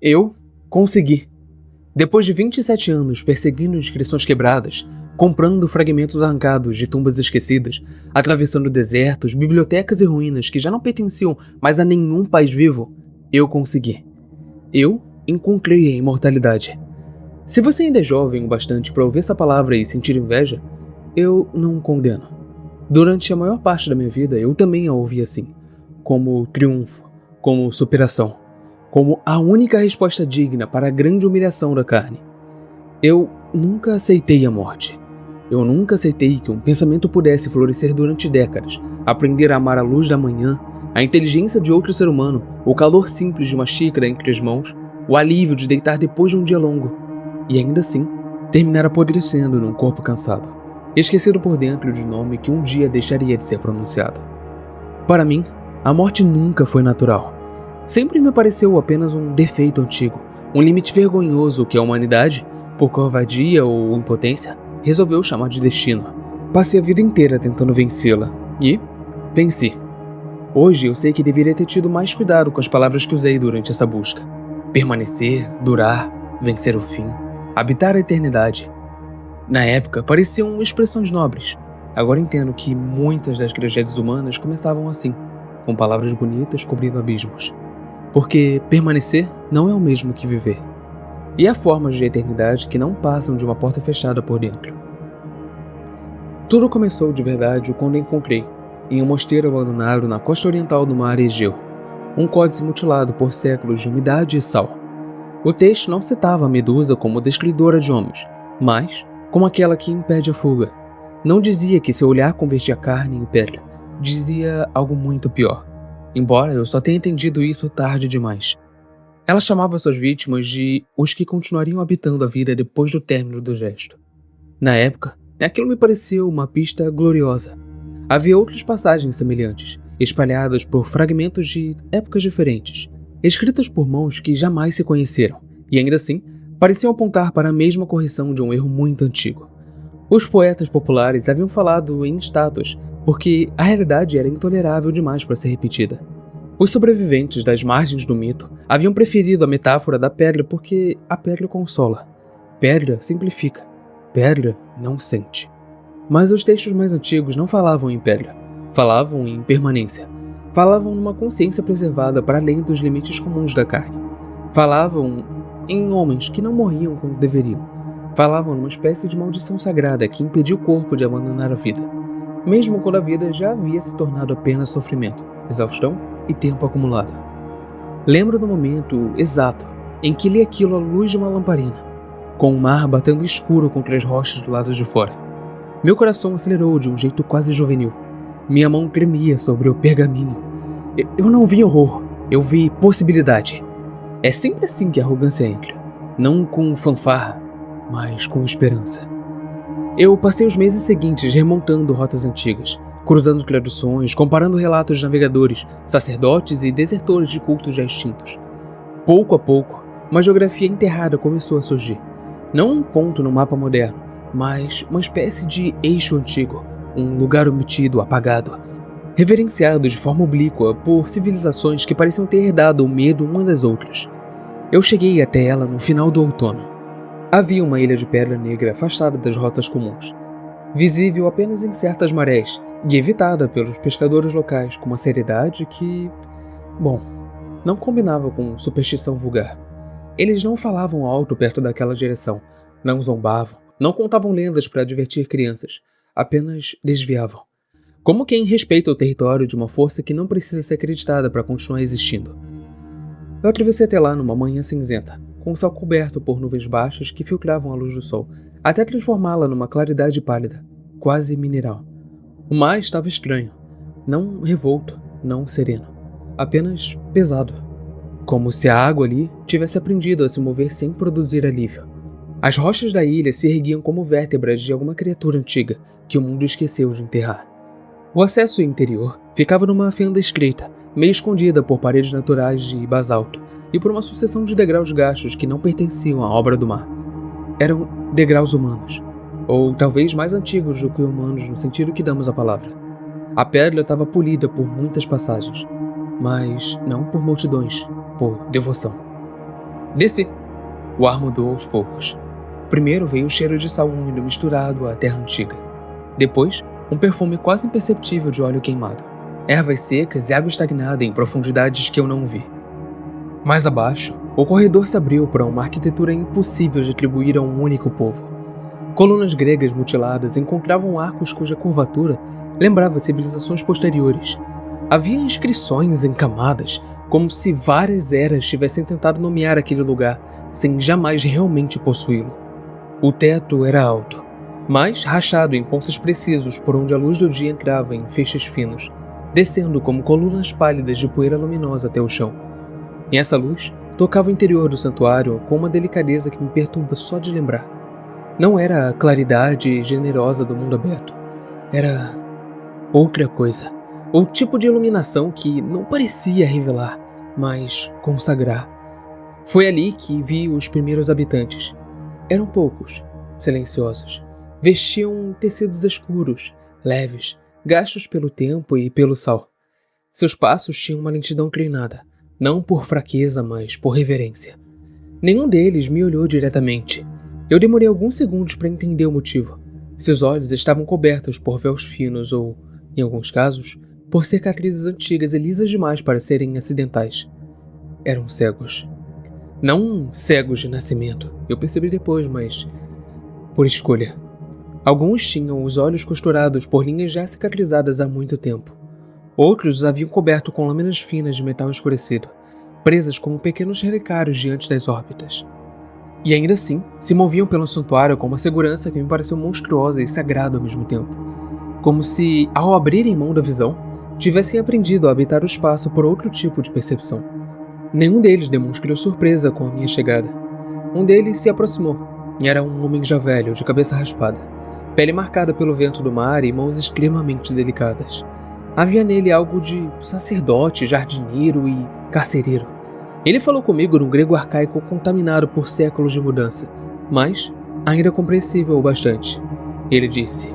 Eu consegui. Depois de 27 anos perseguindo inscrições quebradas, comprando fragmentos arrancados de tumbas esquecidas, atravessando desertos, bibliotecas e ruínas que já não pertenciam mais a nenhum país vivo, eu consegui. Eu encontrei a imortalidade. Se você ainda é jovem o bastante para ouvir essa palavra e sentir inveja, eu não condeno. Durante a maior parte da minha vida, eu também a ouvi assim, como triunfo, como superação, como a única resposta digna para a grande humilhação da carne. Eu nunca aceitei a morte. Eu nunca aceitei que um pensamento pudesse florescer durante décadas, aprender a amar a luz da manhã, a inteligência de outro ser humano, o calor simples de uma xícara entre as mãos, o alívio de deitar depois de um dia longo, e ainda assim, terminar apodrecendo num corpo cansado, esquecido por dentro de um nome que um dia deixaria de ser pronunciado. Para mim, a morte nunca foi natural. Sempre me pareceu apenas um defeito antigo, um limite vergonhoso que a humanidade, por covardia ou impotência, resolveu chamar de destino. Passei a vida inteira tentando vencê-la, e venci. Hoje eu sei que deveria ter tido mais cuidado com as palavras que usei durante essa busca. Permanecer, durar, vencer o fim, habitar a eternidade. Na época, pareciam expressões nobres. Agora entendo que muitas das tragédias humanas começavam assim, com palavras bonitas cobrindo abismos. Porque permanecer não é o mesmo que viver. E há formas de eternidade que não passam de uma porta fechada por dentro. Tudo começou de verdade quando encontrei, em um mosteiro abandonado na costa oriental do mar Egeu, um códice mutilado por séculos de umidade e sal. O texto não citava a Medusa como destruidora de homens, mas como aquela que impede a fuga. Não dizia que seu olhar convertia carne em pedra, dizia algo muito pior. Embora eu só tenha entendido isso tarde demais. Ela chamava suas vítimas de os que continuariam habitando a vida depois do término do gesto. Na época, aquilo me pareceu uma pista gloriosa. Havia outras passagens semelhantes, espalhadas por fragmentos de épocas diferentes, escritas por mãos que jamais se conheceram, e ainda assim, pareciam apontar para a mesma correção de um erro muito antigo. Os poetas populares haviam falado em estátuas, porque a realidade era intolerável demais para ser repetida. Os sobreviventes das margens do mito haviam preferido a metáfora da pedra porque a pedra consola. Pedra simplifica. Pedra não sente. Mas os textos mais antigos não falavam em pedra. Falavam em permanência. Falavam numa consciência preservada para além dos limites comuns da carne. Falavam em homens que não morriam quando deveriam. Falavam numa espécie de maldição sagrada que impedia o corpo de abandonar a vida, mesmo quando a vida já havia se tornado apenas sofrimento, exaustão e tempo acumulado. Lembro do momento exato em que li aquilo à luz de uma lamparina, com o mar batendo escuro contra as rochas do lado de fora. Meu coração acelerou de um jeito quase juvenil. Minha mão tremia sobre o pergaminho. Eu não vi horror, eu vi possibilidade. É sempre assim que a arrogância entra, não com fanfarra, mas com esperança. Eu passei os meses seguintes remontando rotas antigas, cruzando traduções, comparando relatos de navegadores, sacerdotes e desertores de cultos já extintos. Pouco a pouco, uma geografia enterrada começou a surgir. Não um ponto no mapa moderno, mas uma espécie de eixo antigo, um lugar omitido, apagado, reverenciado de forma oblíqua por civilizações que pareciam ter herdado o medo uma das outras. Eu cheguei até ela no final do outono. Havia uma ilha de pedra negra afastada das rotas comuns, visível apenas em certas marés e evitada pelos pescadores locais com uma seriedade que, não combinava com superstição vulgar. Eles não falavam alto perto daquela direção, não zombavam, não contavam lendas para divertir crianças, apenas desviavam. Como quem respeita o território de uma força que não precisa ser acreditada para continuar existindo. Eu atravessei até lá numa manhã cinzenta, com o céu coberto por nuvens baixas que filtravam a luz do sol, até transformá-la numa claridade pálida, quase mineral. O mar estava estranho, não revolto, não sereno, apenas pesado, como se a água ali tivesse aprendido a se mover sem produzir alívio. As rochas da ilha se erguiam como vértebras de alguma criatura antiga que o mundo esqueceu de enterrar. O acesso interior ficava numa fenda estreita, meio escondida por paredes naturais de basalto e por uma sucessão de degraus gastos que não pertenciam à obra do mar. Eram degraus humanos, ou talvez mais antigos do que humanos no sentido que damos à palavra. A pedra estava polida por muitas passagens, mas não por multidões, por devoção. Desci. O ar mudou aos poucos. Primeiro veio o cheiro de sal úmido misturado à terra antiga. Depois, um perfume quase imperceptível de óleo queimado. Ervas secas e água estagnada em profundidades que eu não vi. Mais abaixo, o corredor se abriu para uma arquitetura impossível de atribuir a um único povo. Colunas gregas mutiladas encontravam arcos cuja curvatura lembrava civilizações posteriores. Havia inscrições em camadas, como se várias eras tivessem tentado nomear aquele lugar, sem jamais realmente possuí-lo. O teto era alto, mas rachado em pontos precisos por onde a luz do dia entrava em feixes finos, descendo como colunas pálidas de poeira luminosa até o chão. E essa luz tocava o interior do santuário com uma delicadeza que me perturba só de lembrar. Não era a claridade generosa do mundo aberto. Era outra coisa. O tipo de iluminação que não parecia revelar, mas consagrar. Foi ali que vi os primeiros habitantes. Eram poucos, silenciosos. Vestiam tecidos escuros, leves, gastos pelo tempo e pelo sal. Seus passos tinham uma lentidão treinada, não por fraqueza, mas por reverência. Nenhum deles me olhou diretamente. Eu demorei alguns segundos para entender o motivo. Seus olhos estavam cobertos por véus finos ou, em alguns casos, por cicatrizes antigas e lisas demais para serem acidentais. Eram cegos. Não cegos de nascimento, eu percebi depois, mas por escolha. Alguns tinham os olhos costurados por linhas já cicatrizadas há muito tempo. Outros os haviam coberto com lâminas finas de metal escurecido, presas como pequenos relicários diante das órbitas. E ainda assim, se moviam pelo santuário com uma segurança que me pareceu monstruosa e sagrada ao mesmo tempo. Como se, ao abrirem mão da visão, tivessem aprendido a habitar o espaço por outro tipo de percepção. Nenhum deles demonstrou surpresa com a minha chegada. Um deles se aproximou. Era um homem já velho, de cabeça raspada, pele marcada pelo vento do mar e mãos extremamente delicadas. Havia nele algo de sacerdote, jardineiro e carcereiro. Ele falou comigo num grego arcaico contaminado por séculos de mudança, mas ainda compreensível o bastante. Ele disse: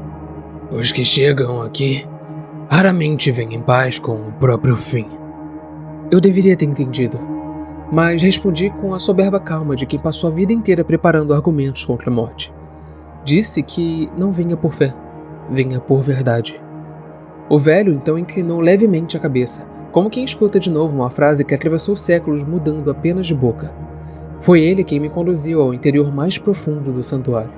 "Os que chegam aqui raramente vêm em paz com o próprio fim." Eu deveria ter entendido, mas respondi com a soberba calma de quem passou a vida inteira preparando argumentos contra a morte. Disse que não vinha por fé, vinha por verdade. O velho então inclinou levemente a cabeça, como quem escuta de novo uma frase que atravessou séculos mudando apenas de boca. Foi ele quem me conduziu ao interior mais profundo do santuário.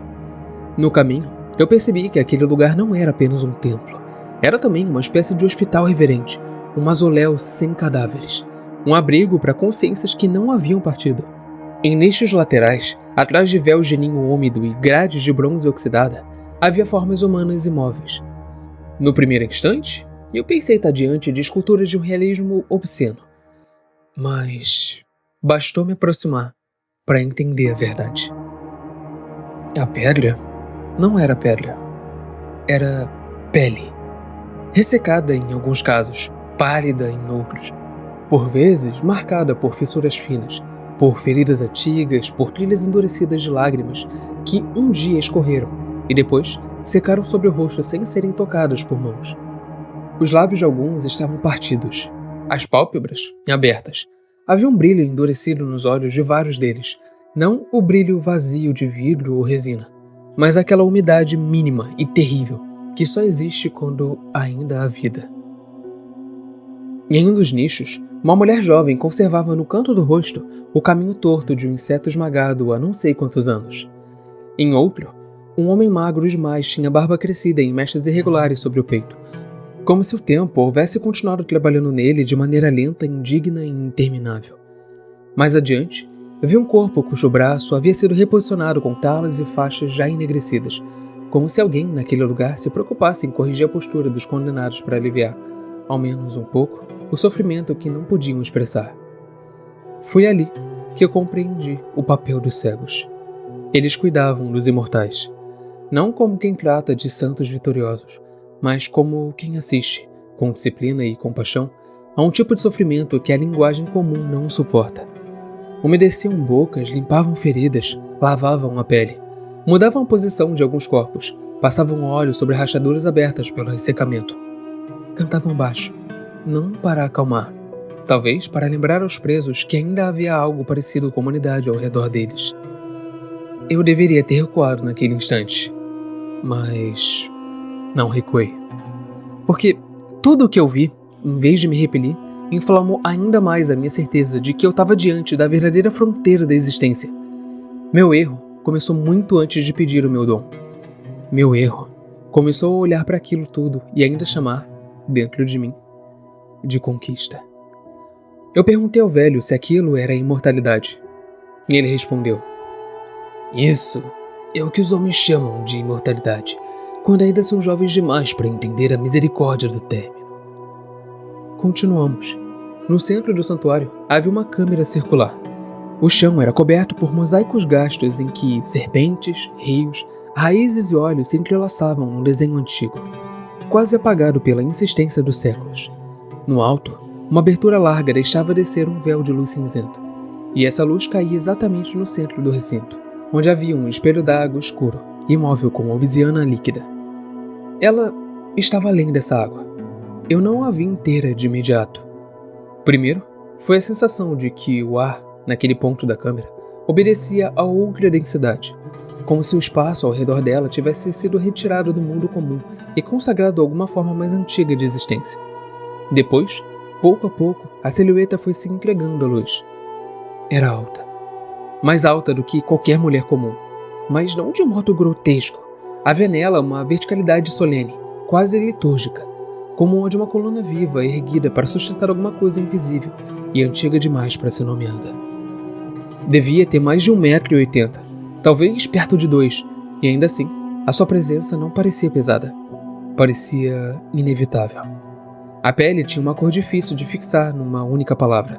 No caminho, eu percebi que aquele lugar não era apenas um templo. Era também uma espécie de hospital reverente, um mausoléu sem cadáveres, um abrigo para consciências que não haviam partido. Em nichos laterais, atrás de véus de ninho úmido e grades de bronze oxidada, havia formas humanas imóveis. No primeiro instante, eu pensei estar diante de esculturas de um realismo obsceno. Mas bastou me aproximar para entender a verdade. A pedra não era pedra. Era pele. Ressecada em alguns casos, pálida em outros. Por vezes, marcada por fissuras finas, por feridas antigas, por trilhas endurecidas de lágrimas que um dia escorreram e depois secaram sobre o rosto sem serem tocadas por mãos. Os lábios de alguns estavam partidos, as pálpebras abertas. Havia um brilho endurecido nos olhos de vários deles, não o brilho vazio de vidro ou resina, mas aquela umidade mínima e terrível que só existe quando ainda há vida. Em um dos nichos, uma mulher jovem conservava no canto do rosto o caminho torto de um inseto esmagado há não sei quantos anos. Em outro, um homem magro demais tinha barba crescida em mechas irregulares sobre o peito, como se o tempo houvesse continuado trabalhando nele de maneira lenta, indigna e interminável. Mais adiante, vi um corpo cujo braço havia sido reposicionado com talas e faixas já enegrecidas, como se alguém naquele lugar se preocupasse em corrigir a postura dos condenados para aliviar, ao menos um pouco, o sofrimento que não podiam expressar. Foi ali que eu compreendi o papel dos cegos. Eles cuidavam dos imortais, não como quem trata de santos vitoriosos, mas como quem assiste, com disciplina e compaixão, a um tipo de sofrimento que a linguagem comum não suporta. Umedeciam bocas, limpavam feridas, lavavam a pele, mudavam a posição de alguns corpos, passavam óleo sobre rachaduras abertas pelo ressecamento. Cantavam baixo, não para acalmar, talvez para lembrar aos presos que ainda havia algo parecido com a humanidade ao redor deles. Eu deveria ter recuado naquele instante, mas não recuei. Porque tudo o que eu vi, em vez de me repelir, inflamou ainda mais a minha certeza de que eu estava diante da verdadeira fronteira da existência. Meu erro começou muito antes de pedir o meu dom. Meu erro começou a olhar para aquilo tudo e ainda chamar, dentro de mim, de conquista. Eu perguntei ao velho se aquilo era imortalidade. E ele respondeu: isso é o que os homens chamam de imortalidade, quando ainda são jovens demais para entender a misericórdia do término. Continuamos. No centro do santuário havia uma câmara circular. O chão era coberto por mosaicos gastos em que serpentes, rios, raízes e olhos se entrelaçavam num desenho antigo, quase apagado pela insistência dos séculos. No alto, uma abertura larga deixava descer um véu de luz cinzenta, e essa luz caía exatamente no centro do recinto, onde havia um espelho d'água escuro, imóvel como obsidiana líquida. Ela estava além dessa água. Eu não a vi inteira de imediato. Primeiro, foi a sensação de que o ar, naquele ponto da câmera, obedecia a outra densidade, como se o espaço ao redor dela tivesse sido retirado do mundo comum e consagrado a alguma forma mais antiga de existência. Depois, pouco a pouco, a silhueta foi se entregando à luz. Era alta. Mais alta do que qualquer mulher comum, mas não de um modo grotesco. Havia nela uma verticalidade solene, quase litúrgica, como a de uma coluna viva erguida para sustentar alguma coisa invisível e antiga demais para ser nomeada. Devia ter mais de 1,80 m, talvez perto de 2, e ainda assim, a sua presença não parecia pesada. Parecia inevitável. A pele tinha uma cor difícil de fixar numa única palavra.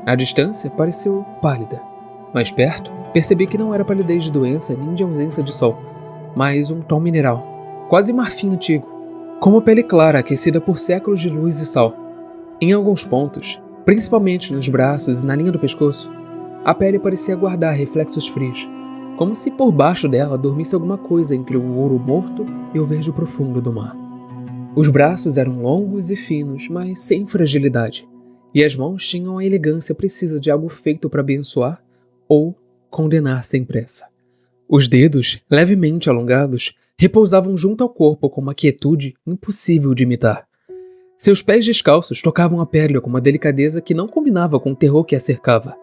À distância, pareceu pálida. Mais perto, percebi que não era palidez de doença nem de ausência de sol, mas um tom mineral, quase marfim antigo, como pele clara aquecida por séculos de luz e sal. Em alguns pontos, principalmente nos braços e na linha do pescoço, a pele parecia guardar reflexos frios, como se por baixo dela dormisse alguma coisa entre o ouro morto e o verde profundo do mar. Os braços eram longos e finos, mas sem fragilidade, e as mãos tinham a elegância precisa de algo feito para abençoar ou condenar sem pressa. Os dedos, levemente alongados, repousavam junto ao corpo com uma quietude impossível de imitar. Seus pés descalços tocavam a pele com uma delicadeza que não combinava com o terror que a cercava.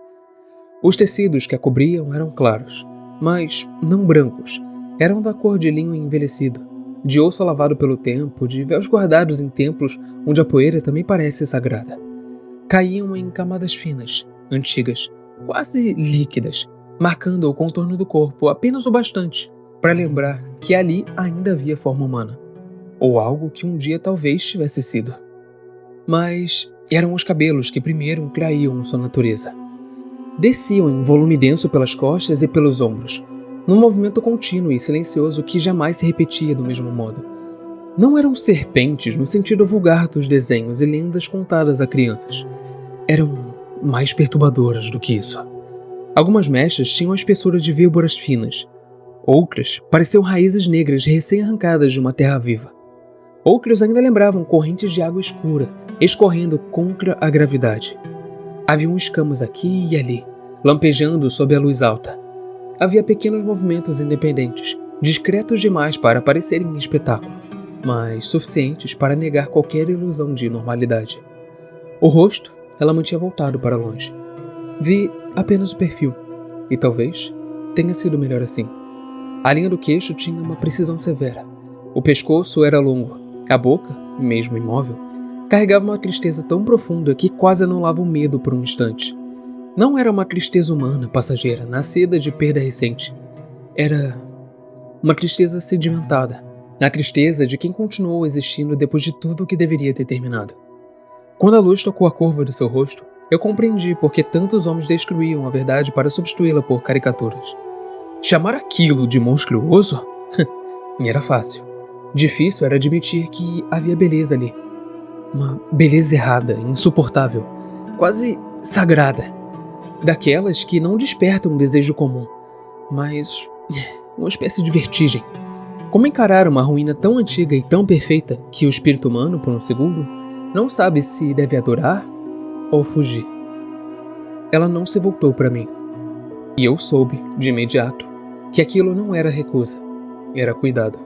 Os tecidos que a cobriam eram claros, mas não brancos. Eram da cor de linho envelhecido, de osso lavado pelo tempo, de véus guardados em templos onde a poeira também parece sagrada. Caíam em camadas finas, antigas, quase líquidas, marcando o contorno do corpo apenas o bastante para lembrar que ali ainda havia forma humana, ou algo que um dia talvez tivesse sido. Mas eram os cabelos que primeiro traíam sua natureza. Desciam em volume denso pelas costas e pelos ombros, num movimento contínuo e silencioso que jamais se repetia do mesmo modo. Não eram serpentes no sentido vulgar dos desenhos e lendas contadas a crianças. Eram mais perturbadoras do que isso. Algumas mechas tinham a espessura de víboras finas. Outras pareciam raízes negras recém-arrancadas de uma terra viva. Outras ainda lembravam correntes de água escura, escorrendo contra a gravidade. Haviam escamas aqui e ali, lampejando sob a luz alta. Havia pequenos movimentos independentes, discretos demais para parecerem espetáculo, mas suficientes para negar qualquer ilusão de normalidade. O rosto ela mantinha voltado para longe. Vi apenas o perfil, e talvez tenha sido melhor assim. A linha do queixo tinha uma precisão severa. O pescoço era longo. A boca, mesmo imóvel, carregava uma tristeza tão profunda que quase anulava o medo por um instante. Não era uma tristeza humana, passageira, nascida de perda recente. Era uma tristeza sedimentada. A tristeza de quem continuou existindo depois de tudo o que deveria ter terminado. Quando a luz tocou a curva do seu rosto, eu compreendi por que tantos homens destruíam a verdade para substituí-la por caricaturas. Chamar aquilo de monstruoso? Era fácil. Difícil era admitir que havia beleza ali. Uma beleza errada, insuportável, quase sagrada. Daquelas que não despertam um desejo comum, mas uma espécie de vertigem. Como encarar uma ruína tão antiga e tão perfeita que o espírito humano, por um segundo, não sabe se deve adorar ou fugir. Ela não se voltou para mim, e eu soube, de imediato, que aquilo não era recusa, era cuidado.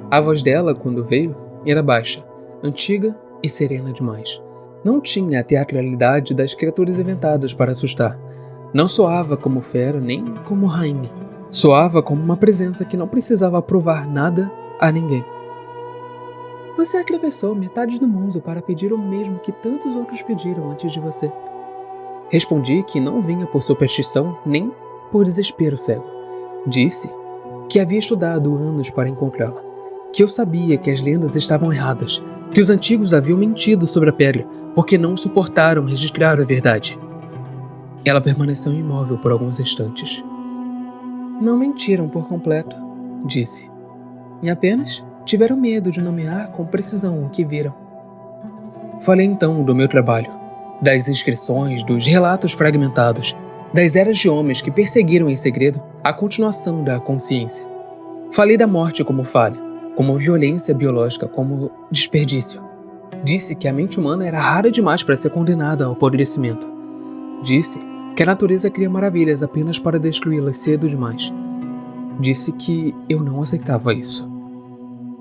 A voz dela, quando veio, era baixa, antiga e serena demais. Não tinha a teatralidade das criaturas inventadas para assustar. Não soava como fera nem como rainha. Soava como uma presença que não precisava provar nada a ninguém. Você atravessou metade do mundo para pedir o mesmo que tantos outros pediram antes de você. Respondi que não vinha por superstição nem por desespero cego. Disse que havia estudado anos para encontrá-la, que eu sabia que as lendas estavam erradas, que os antigos haviam mentido sobre a pedra porque não suportaram registrar a verdade. Ela permaneceu imóvel por alguns instantes. Não mentiram por completo, disse, e apenas tiveram medo de nomear com precisão o que viram. Falei então do meu trabalho, das inscrições, dos relatos fragmentados, das eras de homens que perseguiram em segredo a continuação da consciência. Falei da morte como falha, como violência biológica, como desperdício. Disse que a mente humana era rara demais para ser condenada ao apodrecimento. Disse que a natureza cria maravilhas apenas para destruí-las cedo demais. Disse que eu não aceitava isso.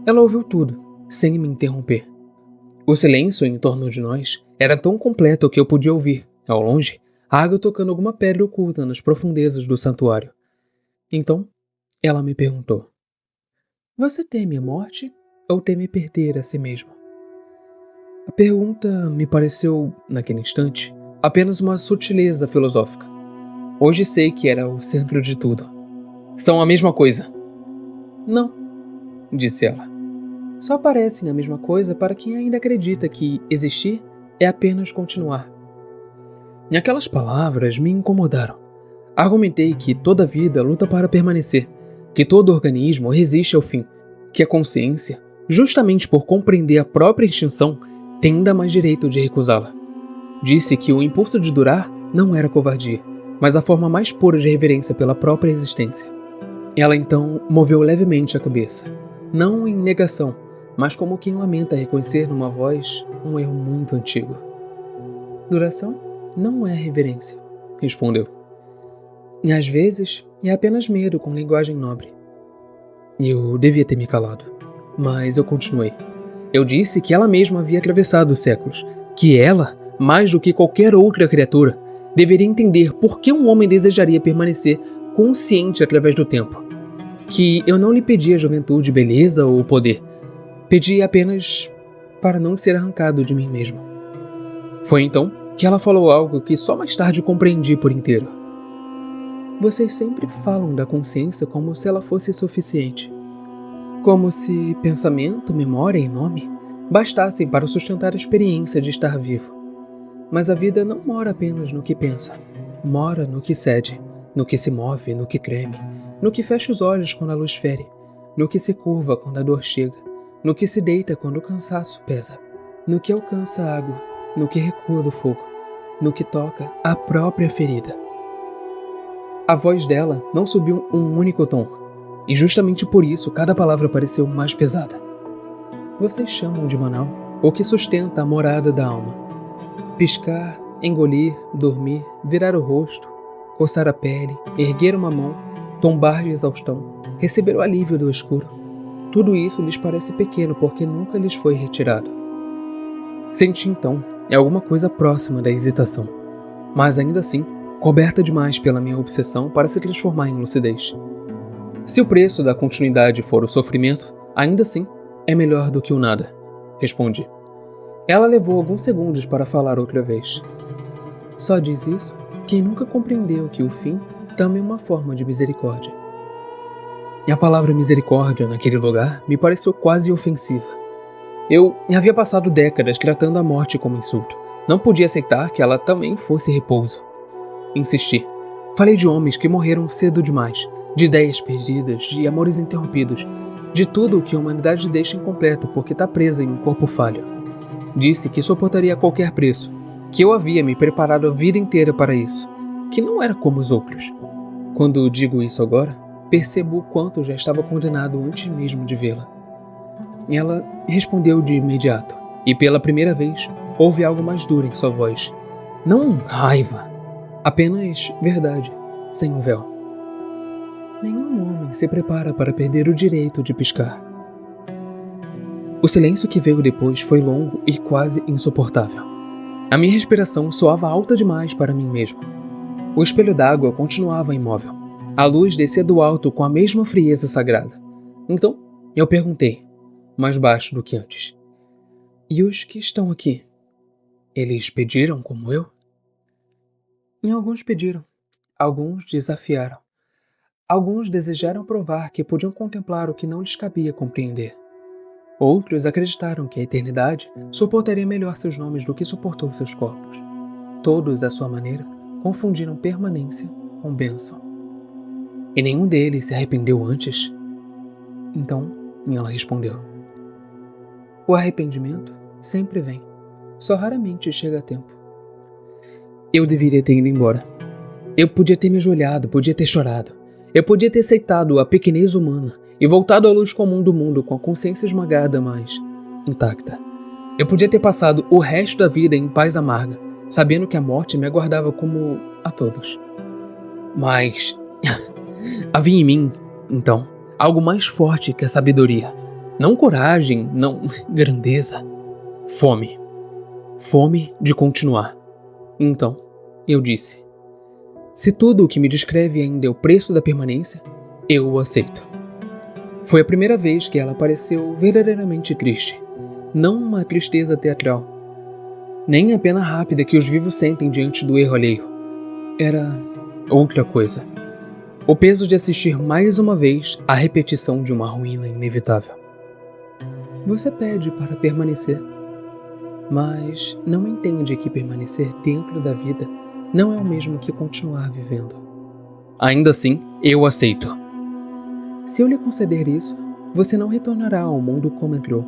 Ela ouviu tudo, sem me interromper. O silêncio em torno de nós era tão completo que eu podia ouvir, ao longe, a água tocando alguma pedra oculta nas profundezas do santuário. Então, ela me perguntou: você teme a morte ou teme perder a si mesmo? A pergunta me pareceu, naquele instante, apenas uma sutileza filosófica. Hoje sei que era o centro de tudo. São a mesma coisa. Não, disse ela. Só parecem a mesma coisa para quem ainda acredita que existir é apenas continuar. E aquelas palavras me incomodaram. Argumentei que toda vida luta para permanecer, que todo organismo resiste ao fim, que a consciência, justamente por compreender a própria extinção, tem ainda mais direito de recusá-la. Disse que o impulso de durar não era covardia, mas a forma mais pura de reverência pela própria existência. Ela então moveu levemente a cabeça, não em negação, mas como quem lamenta reconhecer numa voz um erro muito antigo. Duração não é reverência, respondeu. E às vezes é apenas medo com linguagem nobre. Eu devia ter me calado, mas eu continuei. Eu disse que ela mesma havia atravessado os séculos, que ela, mais do que qualquer outra criatura, deveria entender por que um homem desejaria permanecer consciente através do tempo. Que eu não lhe pedia juventude, beleza ou poder. Pedia apenas para não ser arrancado de mim mesmo. Foi então que ela falou algo que só mais tarde compreendi por inteiro. Vocês sempre falam da consciência como se ela fosse suficiente. Como se pensamento, memória e nome bastassem para sustentar a experiência de estar vivo. Mas a vida não mora apenas no que pensa. Mora no que cede, no que se move, no que treme, no que fecha os olhos quando a luz fere, no que se curva quando a dor chega, no que se deita quando o cansaço pesa, no que alcança a água, no que recua do fogo, no que toca a própria ferida. A voz dela não subiu um único tom, e justamente por isso cada palavra pareceu mais pesada. Vocês chamam de Manau o que sustenta a morada da alma. Piscar, engolir, dormir, virar o rosto, coçar a pele, erguer uma mão, tombar de exaustão, receber o alívio do escuro. Tudo isso lhes parece pequeno porque nunca lhes foi retirado. Senti então alguma coisa próxima da hesitação, mas ainda assim coberta demais pela minha obsessão para se transformar em lucidez. Se o preço da continuidade for o sofrimento, ainda assim é melhor do que o nada, respondi. Ela levou alguns segundos para falar outra vez. Só diz isso quem nunca compreendeu que o fim também é uma forma de misericórdia. E a palavra misericórdia naquele lugar me pareceu quase ofensiva. Eu havia passado décadas tratando a morte como insulto. Não podia aceitar que ela também fosse repouso. Insisti. Falei de homens que morreram cedo demais, de ideias perdidas, de amores interrompidos, de tudo o que a humanidade deixa incompleto porque está presa em um corpo falho. Disse que suportaria a qualquer preço, que eu havia me preparado a vida inteira para isso, que não era como os outros. Quando digo isso agora, percebo o quanto já estava condenado antes mesmo de vê-la. Ela respondeu de imediato, e pela primeira vez houve algo mais duro em sua voz, Não raiva, apenas verdade, sem o véu. Nenhum homem se prepara para perder o direito de piscar. O silêncio que veio depois foi longo e quase insuportável. A minha respiração soava alta demais para mim mesmo. O espelho d'água continuava imóvel. A luz descia do alto com a mesma frieza sagrada. Então, eu perguntei, mais baixo do que antes. E os que estão aqui? Eles pediram como eu? E alguns pediram. Alguns desafiaram. Alguns desejaram provar que podiam contemplar o que não lhes cabia compreender. Outros acreditaram que a eternidade suportaria melhor seus nomes do que suportou seus corpos. Todos, à sua maneira, confundiram permanência com bênção. E nenhum deles se arrependeu antes? Então, ela respondeu. O arrependimento sempre vem, só raramente chega a tempo. Eu deveria ter ido embora. Eu podia ter me ajoelhado, podia ter chorado. Eu podia ter aceitado a pequenez humana e voltado à luz comum do mundo com a consciência esmagada, mas intacta. Eu podia ter passado o resto da vida em paz amarga, sabendo que a morte me aguardava como a todos. Mas havia em mim, então, algo mais forte que a sabedoria. Não coragem, não grandeza. Fome. Fome de continuar. Então, eu disse, se tudo o que me descreve ainda é o preço da permanência, eu o aceito. Foi a primeira vez que ela pareceu verdadeiramente triste. Não uma tristeza teatral. Nem a pena rápida que os vivos sentem diante do erro alheio. Era outra coisa. O peso de assistir mais uma vez à repetição de uma ruína inevitável. Você pede para permanecer, mas não entende que permanecer dentro da vida não é o mesmo que continuar vivendo. Ainda assim, eu aceito. Se eu lhe conceder isso, você não retornará ao mundo como entrou.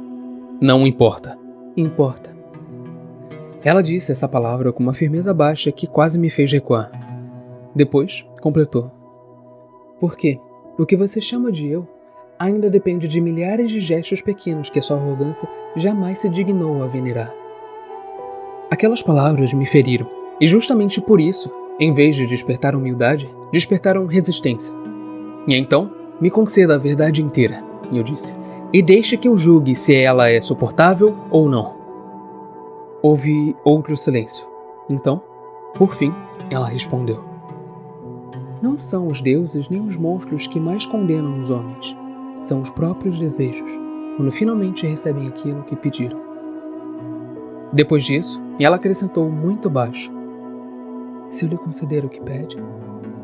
Não importa. Importa. Ela disse essa palavra com uma firmeza baixa que quase me fez recuar. Depois, completou. Porque o que você chama de eu ainda depende de milhares de gestos pequenos que a sua arrogância jamais se dignou a venerar. Aquelas palavras me feriram, e justamente por isso, em vez de despertar humildade, despertaram resistência. E então, me conceda a verdade inteira, eu disse, e deixe que eu julgue se ela é suportável ou não. Houve outro silêncio. Então, por fim, ela respondeu. Não são os deuses nem os monstros que mais condenam os homens. São os próprios desejos, quando finalmente recebem aquilo que pediram. Depois disso, ela acrescentou muito baixo. Se eu lhe conceder o que pede,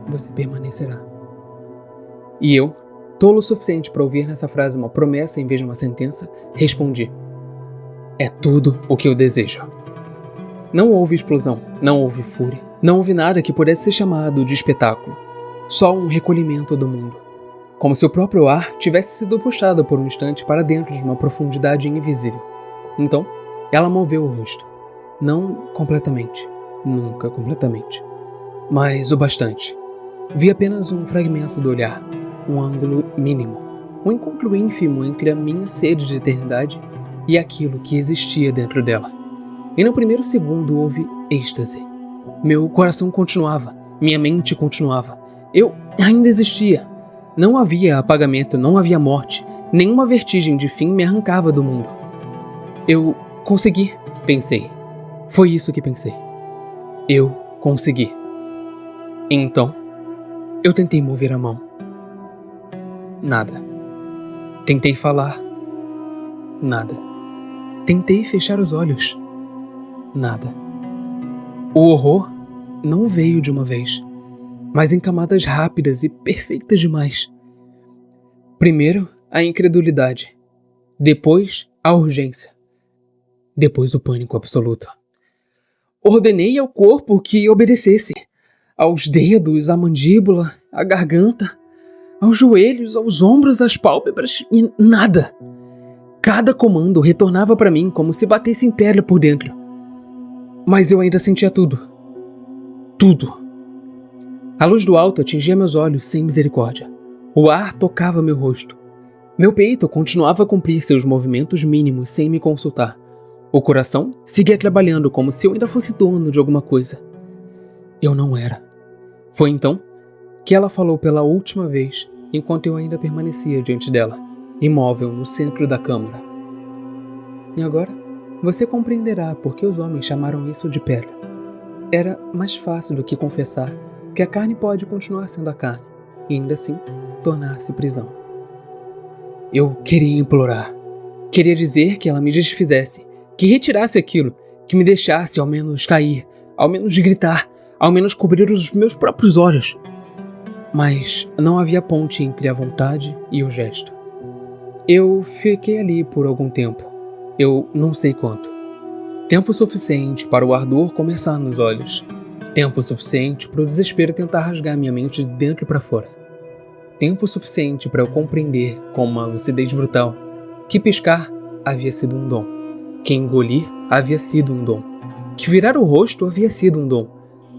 você permanecerá. E eu, tolo o suficiente para ouvir nessa frase uma promessa em vez de uma sentença, respondi. É tudo o que eu desejo. Não houve explosão, não houve fúria, não houve nada que pudesse ser chamado de espetáculo. Só um recolhimento do mundo. Como se o próprio ar tivesse sido puxado por um instante para dentro de uma profundidade invisível. Então, ela moveu o rosto. Não completamente. Nunca completamente. Mas o bastante. Vi apenas um fragmento do olhar. Um ângulo mínimo. Um encontro ínfimo entre a minha sede de eternidade e aquilo que existia dentro dela. E no primeiro segundo houve êxtase. Meu coração continuava. Minha mente continuava. Eu ainda existia. Não havia apagamento, não havia morte. Nenhuma vertigem de fim me arrancava do mundo. Eu consegui, pensei. Foi isso que pensei. Eu consegui. Então, eu tentei mover a mão. Nada. Tentei falar. Nada. Tentei fechar os olhos. Nada. O horror não veio de uma vez, mas em camadas rápidas e perfeitas demais. Primeiro, a incredulidade. Depois, a urgência. Depois, o pânico absoluto. Ordenei ao corpo que obedecesse. Aos dedos, à mandíbula, à garganta, aos joelhos, aos ombros, às pálpebras, e nada. Cada comando retornava para mim como se batesse em pedra por dentro. Mas eu ainda sentia tudo. Tudo. A luz do alto atingia meus olhos sem misericórdia. O ar tocava meu rosto. Meu peito continuava a cumprir seus movimentos mínimos sem me consultar. O coração seguia trabalhando como se eu ainda fosse dono de alguma coisa. Eu não era. Foi então que ela falou pela última vez, enquanto eu ainda permanecia diante dela, imóvel no centro da câmara. E agora, você compreenderá por que os homens chamaram isso de pedra. Era mais fácil do que confessar que a carne pode continuar sendo a carne, e ainda assim tornar-se prisão. Eu queria implorar. Queria dizer que ela me desfizesse, que retirasse aquilo, que me deixasse ao menos cair, ao menos gritar, ao menos cobrir os meus próprios olhos. Mas não havia ponte entre a vontade e o gesto. Eu fiquei ali por algum tempo. Eu não sei quanto. Tempo suficiente para o ardor começar nos olhos. Tempo suficiente para o desespero tentar rasgar minha mente de dentro para fora. Tempo suficiente para eu compreender, com uma lucidez brutal, que piscar havia sido um dom, que engolir havia sido um dom, que virar o rosto havia sido um dom,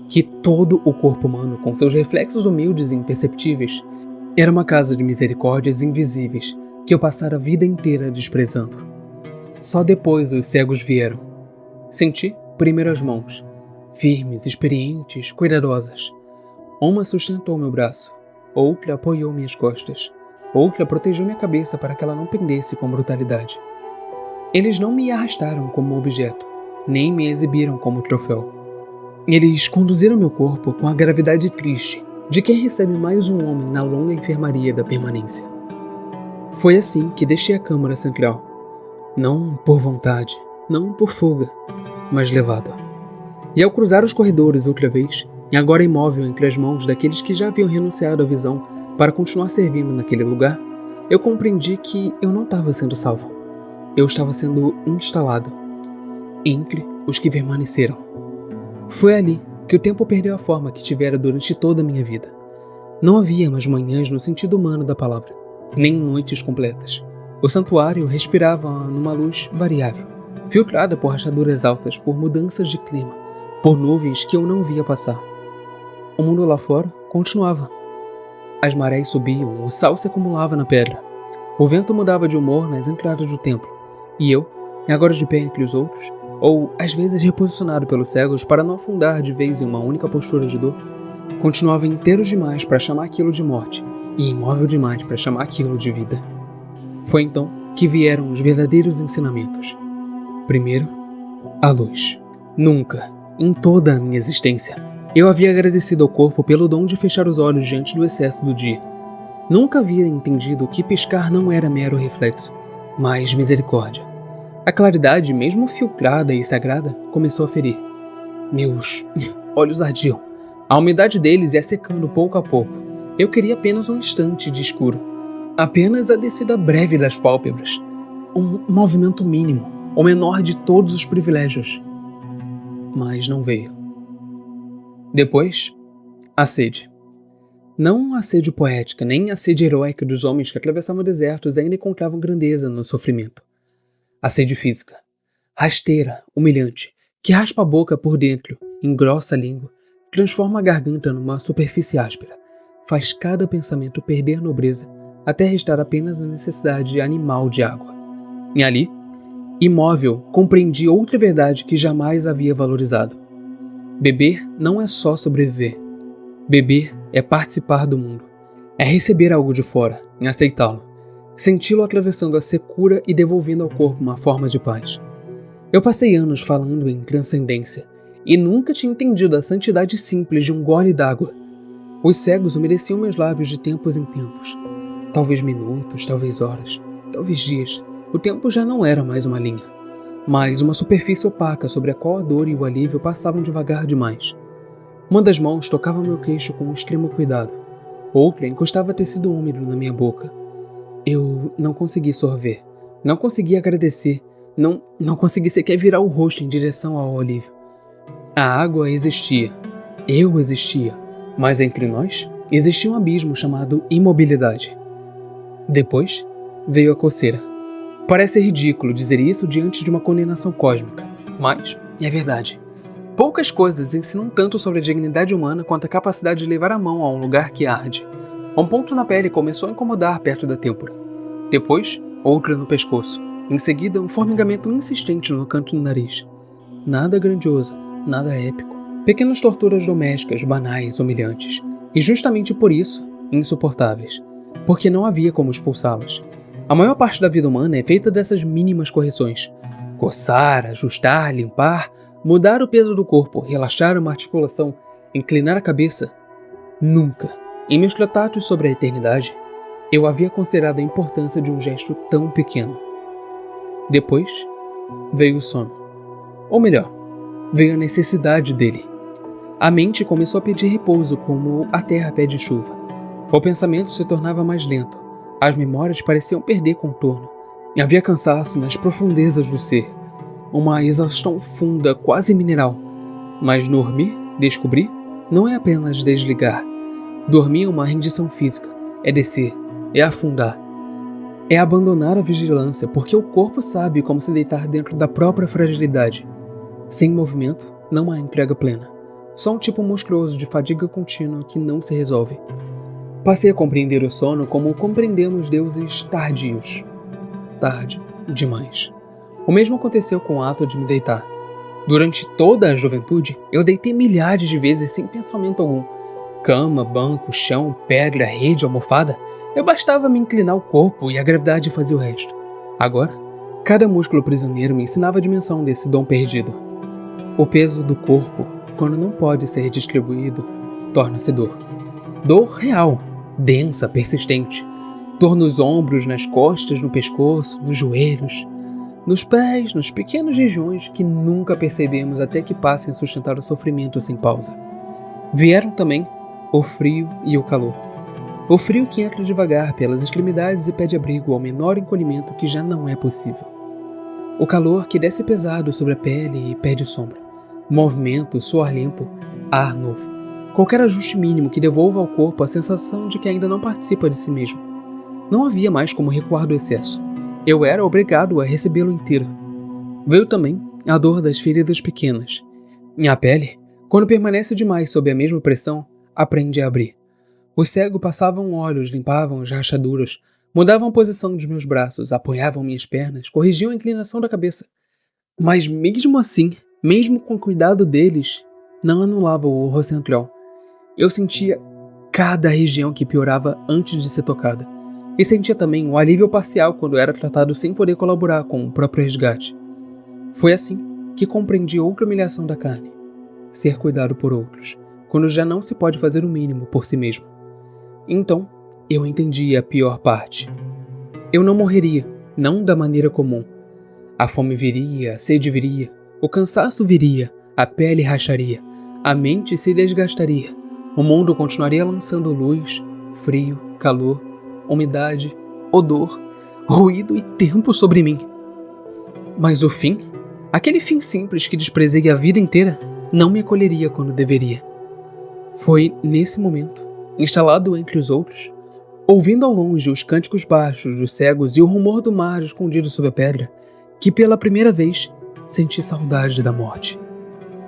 que todo o corpo humano, com seus reflexos humildes e imperceptíveis, era uma casa de misericórdias invisíveis que eu passara a vida inteira desprezando. Só depois os cegos vieram. Senti primeiro as mãos, firmes, experientes, cuidadosas. Uma sustentou meu braço, outra apoiou minhas costas, outra protegeu minha cabeça para que ela não pendesse com brutalidade. Eles não me arrastaram como objeto, nem me exibiram como troféu. Eles conduziram meu corpo com a gravidade triste de quem recebe mais um homem na longa enfermaria da permanência. Foi assim que deixei a câmara central. Não por vontade, não por fuga, mas levado. E ao cruzar os corredores outra vez, e agora imóvel entre as mãos daqueles que já haviam renunciado à visão para continuar servindo naquele lugar, eu compreendi que eu não estava sendo salvo. Eu estava sendo instalado entre os que permaneceram. Foi ali que o tempo perdeu a forma que tivera durante toda a minha vida. Não havia mais manhãs no sentido humano da palavra, nem noites completas. O santuário respirava numa luz variável, filtrada por rachaduras altas, por mudanças de clima, por nuvens que eu não via passar. O mundo lá fora continuava. As marés subiam, o sal se acumulava na pedra. O vento mudava de humor nas entradas do templo. E eu, agora de pé entre os outros, ou às vezes reposicionado pelos cegos para não afundar de vez em uma única postura de dor, continuava inteiro demais para chamar aquilo de morte e imóvel demais para chamar aquilo de vida. Foi então que vieram os verdadeiros ensinamentos. Primeiro, a luz. Nunca, em toda a minha existência, eu havia agradecido ao corpo pelo dom de fechar os olhos diante do excesso do dia. Nunca havia entendido que piscar não era mero reflexo, mas misericórdia. A claridade, mesmo filtrada e sagrada, começou a ferir. Meus olhos ardiam. A umidade deles ia secando pouco a pouco. Eu queria apenas um instante de escuro. Apenas a descida breve das pálpebras. Um movimento mínimo, o menor de todos os privilégios. Mas não veio. Depois, a sede. Não a sede poética, nem a sede heróica dos homens que atravessavam desertos e ainda encontravam grandeza no sofrimento. A sede física. Rasteira, humilhante, que raspa a boca por dentro, engrossa a língua, transforma a garganta numa superfície áspera, faz cada pensamento perder nobreza, até restar apenas a necessidade animal de água. E ali, imóvel, compreendi outra verdade que jamais havia valorizado. Beber não é só sobreviver. Beber é participar do mundo. É receber algo de fora, e aceitá-lo. Senti-lo atravessando a secura e devolvendo ao corpo uma forma de paz. Eu passei anos falando em transcendência, e nunca tinha entendido a santidade simples de um gole d'água. Os cegos umedeciam meus lábios de tempos em tempos. Talvez minutos, talvez horas, talvez dias. O tempo já não era mais uma linha, mas uma superfície opaca sobre a qual a dor e o alívio passavam devagar demais. Uma das mãos tocava meu queixo com extremo cuidado. Outra encostava tecido úmido na minha boca. Eu não consegui sorver. Não consegui agradecer. Não consegui sequer virar o rosto em direção ao alívio. A água existia. Eu existia. Mas entre nós, existia um abismo chamado imobilidade. Depois, veio a coceira. Parece ridículo dizer isso diante de uma condenação cósmica, mas é verdade. Poucas coisas ensinam tanto sobre a dignidade humana quanto a capacidade de levar a mão a um lugar que arde. Um ponto na pele começou a incomodar perto da têmpora. Depois, outra no pescoço. Em seguida, um formigamento insistente no canto do nariz. Nada grandioso, nada épico. Pequenas torturas domésticas, banais, humilhantes. E justamente por isso, insuportáveis. Porque não havia como expulsá-las. A maior parte da vida humana é feita dessas mínimas correções. Coçar, ajustar, limpar, mudar o peso do corpo, relaxar uma articulação, inclinar a cabeça. Nunca, em meus tratados sobre a eternidade, eu havia considerado a importância de um gesto tão pequeno. Depois, veio o sono. Ou melhor, veio a necessidade dele. A mente começou a pedir repouso como a terra pede chuva. O pensamento se tornava mais lento. As memórias pareciam perder contorno. E havia cansaço nas profundezas do ser. Uma exaustão funda, quase mineral. Mas dormir, descobri, não é apenas desligar. Dormir é uma rendição física. É descer. É afundar. É abandonar a vigilância, porque o corpo sabe como se deitar dentro da própria fragilidade. Sem movimento, não há entrega plena. Só um tipo monstruoso de fadiga contínua que não se resolve. Passei a compreender o sono como compreendemos deuses tardios. Tarde demais. O mesmo aconteceu com o ato de me deitar. Durante toda a juventude, eu deitei milhares de vezes sem pensamento algum. Cama, banco, chão, pedra, rede, almofada. Eu bastava me inclinar o corpo e a gravidade fazia o resto. Agora, cada músculo prisioneiro me ensinava a dimensão desse dom perdido. O peso do corpo, quando não pode ser distribuído, torna-se dor. Dor real, densa, persistente. Dor nos ombros, nas costas, no pescoço, nos joelhos, nos pés, nas pequenas regiões que nunca percebemos até que passem a sustentar o sofrimento sem pausa. Vieram também o frio e o calor. O frio que entra devagar pelas extremidades e pede abrigo ao menor encolhimento que já não é possível. O calor que desce pesado sobre a pele e pede sombra. Movimento, suor limpo, ar novo. Qualquer ajuste mínimo que devolva ao corpo a sensação de que ainda não participa de si mesmo. Não havia mais como recuar do excesso. Eu era obrigado a recebê-lo inteiro. Veio também a dor das feridas pequenas. Minha pele, quando permanece demais sob a mesma pressão, aprende a abrir. Os cegos passavam olhos, limpavam as rachaduras, mudavam a posição dos meus braços, apoiavam minhas pernas, corrigiam a inclinação da cabeça. Mas mesmo assim, mesmo com o cuidado deles, não anulava o rocentriol. Eu sentia cada região que piorava antes de ser tocada. E sentia também o alívio parcial quando era tratado sem poder colaborar com o próprio resgate. Foi assim que compreendi outra humilhação da carne. Ser cuidado por outros, quando já não se pode fazer o mínimo por si mesmo. Então, eu entendi a pior parte. Eu não morreria, não da maneira comum. A fome viria, a sede viria, o cansaço viria, a pele racharia, a mente se desgastaria, o mundo continuaria lançando luz, frio, calor, umidade, odor, ruído e tempo sobre mim. Mas o fim, aquele fim simples que desprezei a vida inteira, não me acolheria quando deveria. Foi nesse momento, instalado entre os outros, ouvindo ao longe os cânticos baixos dos cegos e o rumor do mar escondido sob a pedra, que pela primeira vez senti saudade da morte.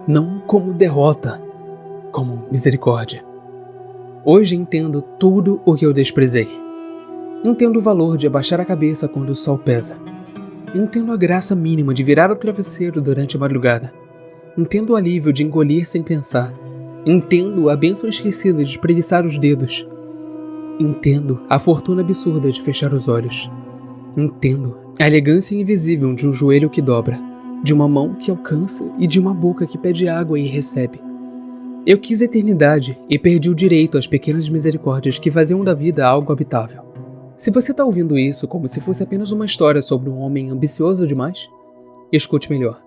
Não como derrota, como misericórdia. Hoje entendo tudo o que eu desprezei. Entendo o valor de abaixar a cabeça quando o sol pesa. Entendo a graça mínima de virar o travesseiro durante a madrugada. Entendo o alívio de engolir sem pensar. Entendo a bênção esquecida de espreguiçar os dedos. Entendo a fortuna absurda de fechar os olhos. Entendo a elegância invisível de um joelho que dobra, de uma mão que alcança e de uma boca que pede água e recebe. Eu quis eternidade e perdi o direito às pequenas misericórdias que faziam da vida algo habitável. Se você está ouvindo isso como se fosse apenas uma história sobre um homem ambicioso demais, escute melhor.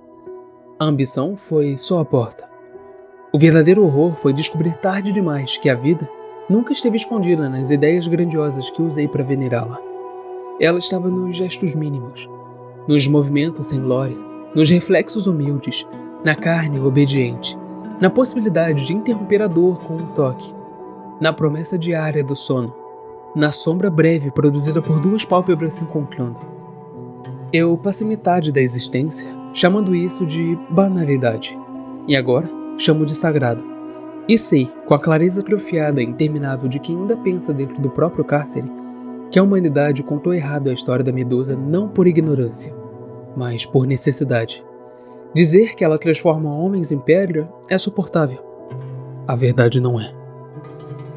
A ambição foi só a porta. O verdadeiro horror foi descobrir tarde demais que a vida nunca esteve escondida nas ideias grandiosas que usei para venerá-la. Ela estava nos gestos mínimos, nos movimentos sem glória, nos reflexos humildes, na carne obediente, na possibilidade de interromper a dor com um toque, na promessa diária do sono, na sombra breve produzida por duas pálpebras se encontrando. Eu passei metade da existência chamando isso de banalidade, e agora chamo de sagrado. E sei, com a clareza atrofiada e interminável de quem ainda pensa dentro do próprio cárcere, que a humanidade contou errado a história da Medusa não por ignorância, mas por necessidade. Dizer que ela transforma homens em pedra é suportável. A verdade não é.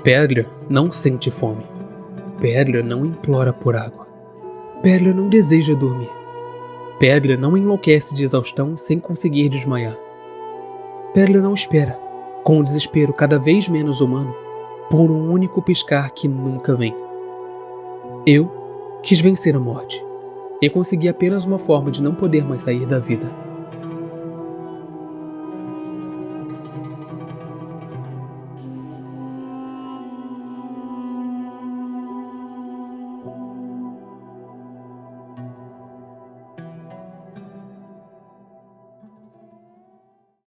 Pedra não sente fome. Pedra não implora por água. Pedra não deseja dormir. Pedra não enlouquece de exaustão sem conseguir desmaiar. Pedra não espera, com um desespero cada vez menos humano, por um único piscar que nunca vem. Eu quis vencer a morte, e consegui apenas uma forma de não poder mais sair da vida.